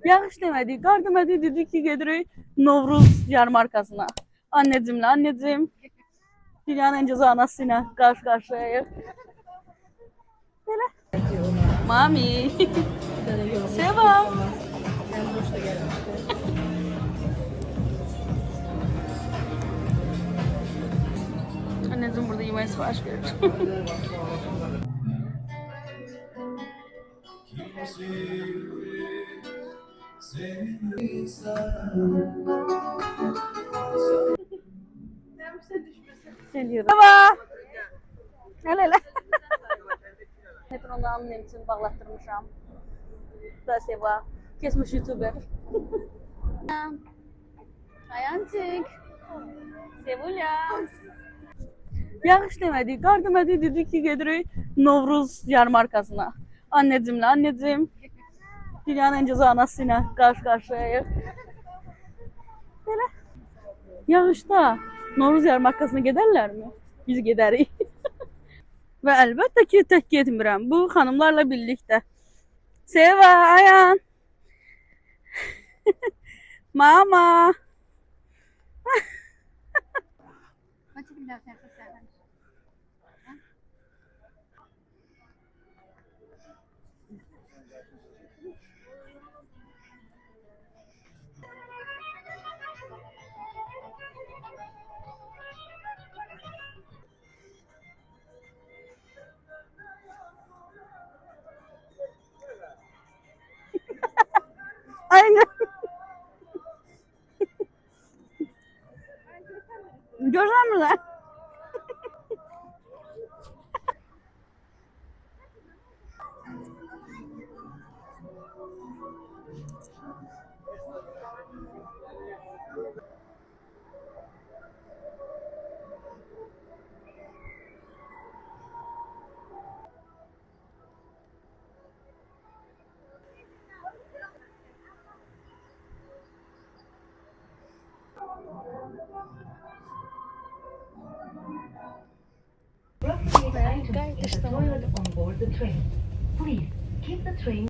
Yağış demedi, kar demedi, dedi ki gedirik Novruz yarmarkasına. Anneciğim, dünyanın en ceza anasıyla karşı karşıyayız. Böyle. Mami. Sevam. Anneciğim burada yemeği sipariş verir. Geliyorum. Merhaba. Hele. Hepin onu annem için bağlattırmışam. Da Seva. Kesmiş YouTuber. Ayancık. Sevulya. Yağış demedi, kar demedi, dedi ki gedirik Novruz yarmarkasına. Anneciğim, dünyanın en ceza anasıyla karşı karşıyayız. Böyle. Yağışta Novruz yarmarkasına giderler mi? Biz gideriz. Ve elbette ki tek getmirəm. Bu hanımlarla birlikte. Seva, Ayan. Mama. Aynen. Görürler. Roughly 8 passengers toiled on board the train. Please keep the train